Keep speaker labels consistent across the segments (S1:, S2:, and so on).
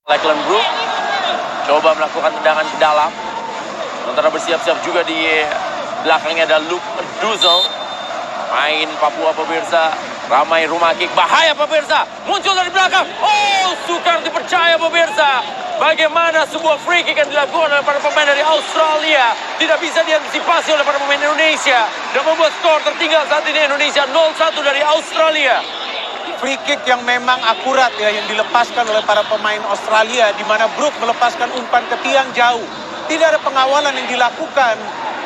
S1: Lakeland Brook coba melakukan tendangan ke dalam. Sementara bersiap-siap juga di belakangnya ada Luke Duzel. Main Papua pemirsa. Ramai rumah kick. Bahaya pemirsa. Muncul dari belakang. Oh, sukar dipercaya pemirsa. Bagaimana sebuah free kick yang dilakukan oleh para pemain dari Australia tidak bisa diantisipasi oleh para pemain Indonesia. Dan membuat skor tertinggal saat ini Indonesia 0-1 dari Australia.
S2: Free kick yang memang akurat ya, yang dilepaskan oleh para pemain Australia, di mana Brook melepaskan umpan ke tiang jauh. Tidak ada pengawalan yang dilakukan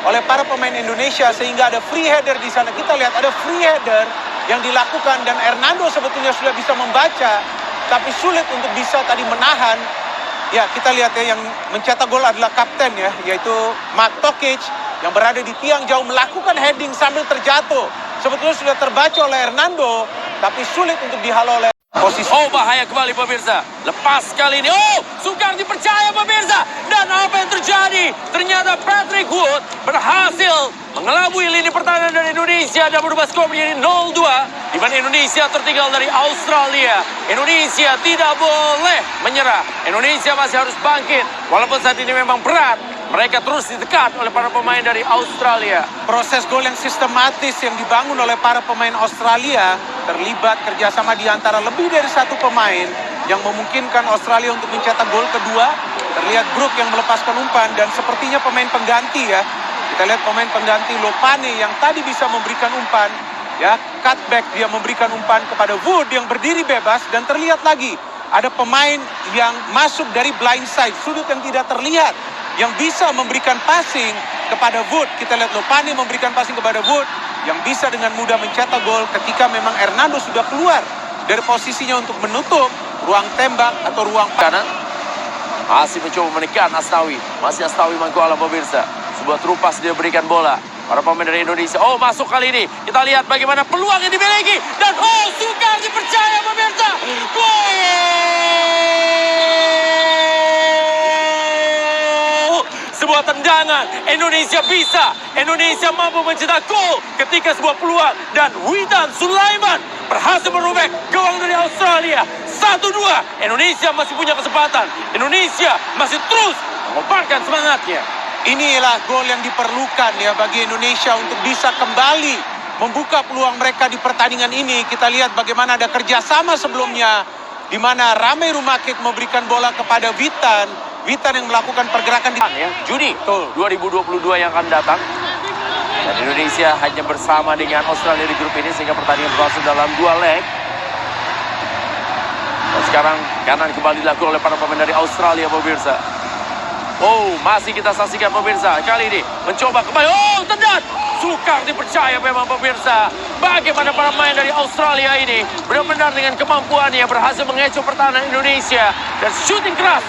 S2: oleh para pemain Indonesia sehingga ada free header di sana. Kita lihat ada free header yang dilakukan dan Hernando sebetulnya sudah bisa membaca, tapi sulit untuk bisa tadi menahan. Ya, kita lihat ya, yang mencetak gol adalah kapten ya, yaitu Mark Tokic yang berada di tiang jauh melakukan heading sambil terjatuh. Sebetulnya sudah terbaca oleh Hernando, tapi sulit untuk dihalau oleh posisi.
S1: Oh, bahaya kembali pemirsa. Lepas kali ini. Oh, sukar dipercaya pemirsa. Dan apa yang terjadi? Ternyata Patrick Wood berhasil mengelabui lini pertahanan dari Indonesia dan berubah skor menjadi 0-2. Di mana Indonesia tertinggal dari Australia. Indonesia tidak boleh menyerah. Indonesia masih harus bangkit. Walaupun saat ini memang berat. Mereka terus ditekan oleh para pemain dari Australia.
S2: Proses gol yang sistematis yang dibangun oleh para pemain Australia terlibat kerjasama di antara lebih dari satu pemain yang memungkinkan Australia untuk mencetak gol kedua. Terlihat Brook yang melepaskan umpan dan sepertinya pemain pengganti ya. Kita lihat pemain pengganti Lopane yang tadi bisa memberikan umpan. Ya, cutback dia memberikan umpan kepada Wood yang berdiri bebas dan terlihat lagi ada pemain yang masuk dari blind side, sudut yang tidak terlihat, yang bisa memberikan passing kepada Wood. Kita lihat Lopane memberikan passing kepada Wood yang bisa dengan mudah mencetak gol ketika memang Hernando sudah keluar dari posisinya untuk menutup ruang tembak atau ruang
S1: kanan. Masih mencoba menekan Asnawi. Masih Asnawi Mangkualam pemirsa. Sebuah terupas dia berikan bola. Para pemain dari Indonesia. Oh, masuk kali ini. Kita lihat bagaimana peluang yang dimiliki. Dan oh, sukar dipercaya pemirsa. Gol! Sebuah tendangan. Indonesia bisa. Indonesia mampu mencetak gol ketika sebuah peluang. Dan Witan Sulaiman berhasil merobek gawang dari Australia. 1-2. Indonesia masih punya kesempatan. Indonesia masih terus mengobarkan semangatnya.
S2: Inilah gol yang diperlukan ya bagi Indonesia untuk bisa kembali membuka peluang mereka di pertandingan ini. Kita lihat bagaimana ada kerjasama sebelumnya di mana Ramai Rumakik memberikan bola kepada Witan. Witan yang melakukan pergerakan di
S1: Juni 2022 yang akan datang. Dan Indonesia hanya bersama dengan Australia di grup ini sehingga pertandingan berlangsung dalam 2 leg. Dan sekarang kanan kembali dilakukan oleh para pemain dari Australia pemirsa. Oh, masih kita saksikan pemirsa. Kali ini mencoba kembali. Oh, tendang. Sukar dipercaya memang pemirsa. Bagaimana para pemain dari Australia ini benar-benar dengan kemampuannya berhasil mengecoh pertahanan Indonesia. Dan shooting keras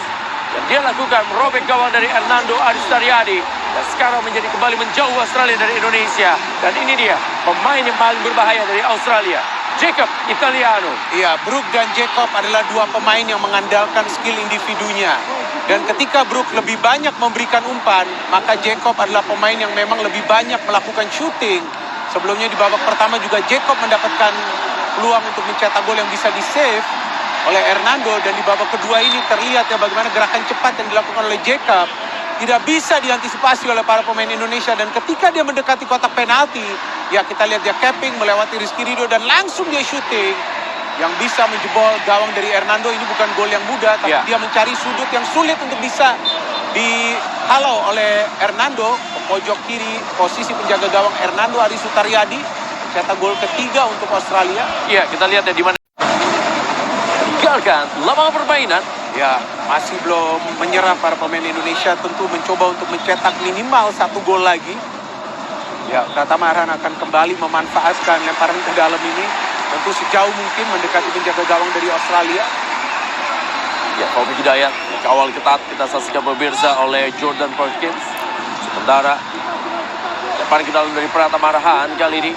S1: yang dia lakukan merobek gawang dari Hernando Aristariadi. Dan sekarang menjadi kembali menjauh Australia dari Indonesia. Dan ini dia pemain yang paling berbahaya dari Australia, Jacob Italiano.
S2: Iya, Brook dan Jacob adalah dua pemain yang mengandalkan skill individunya. Dan ketika Brook lebih banyak memberikan umpan, maka Jacob adalah pemain yang memang lebih banyak melakukan shooting. Sebelumnya di babak pertama juga Jacob mendapatkan peluang untuk mencetak gol yang bisa di-save oleh Hernando. Dan di babak kedua ini terlihat ya bagaimana gerakan cepat yang dilakukan oleh Jacob tidak bisa diantisipasi oleh para pemain Indonesia. Dan ketika dia mendekati kotak penalti, ya kita lihat dia capping melewati Rizky Ridho dan langsung dia shooting yang bisa menjebol gawang dari Hernando. Ini bukan gol yang mudah, tapi dia mencari sudut yang sulit untuk bisa dihalau oleh Hernando. Ke pojok kiri posisi penjaga gawang Hernando Arisutaryadi mencetak gol ketiga untuk Australia.
S1: Iya, kita lihat ya di mana tinggalkan lapangan permainan.
S2: Ya, masih belum menyerah para pemain Indonesia, tentu mencoba untuk mencetak minimal 1 gol lagi. Ya, Pratama Arhan akan kembali memanfaatkan lemparan ke dalam ini. Tentu sejauh mungkin mendekati penjaga gawang dari Australia.
S1: Ya, Taufik Hidayat kawal ketat kita saksikan pemirsa oleh Jordan Perkins. Sementara lemparan ke dalam dari Pratama Arhan kali ini.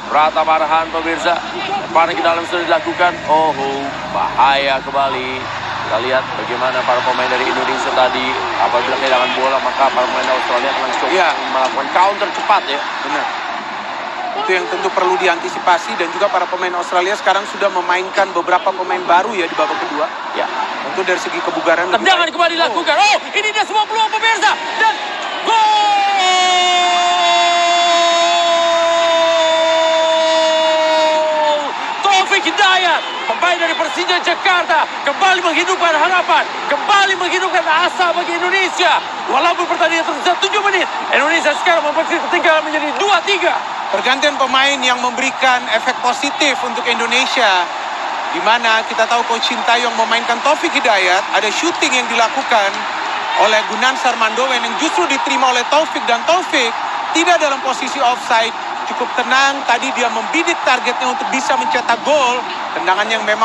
S1: Pratama Arhan pemirsa, lemparan ke dalam sudah dilakukan. Oh, bahaya kembali. Kita lihat bagaimana para pemain dari Indonesia tadi apabila kehilangan bola maka para pemain Australia akan langsung melakukan counter cepat ya.
S2: Benar. Itu yang tentu perlu diantisipasi, dan juga para pemain Australia sekarang sudah memainkan beberapa pemain baru ya di babak kedua.
S1: Ya.
S2: Tentu dari segi kebugaran lebih
S1: Tendangan
S2: baik.
S1: kembali dilakukan. Oh, ini dia semua peluang pemirsa. Dan gol! Taufik Hidayat, pemain dari Persija Jakarta, kembali menghidupkan harapan, kembali menghidupkan asa bagi Indonesia. Walaupun pertandingan tersisa 7 menit, Indonesia sekarang memperkecil ketinggalan menjadi 2-3.
S2: Pergantian pemain yang memberikan efek positif untuk Indonesia, di mana kita tahu Coach Sintayong memainkan Taufik Hidayat. Ada shooting yang dilakukan oleh Gunansar Mandowen yang justru diterima oleh Taufik, dan Taufik tidak dalam posisi offside, cukup tenang. Tadi dia membidik targetnya untuk bisa mencetak gol. Tendangan yang memang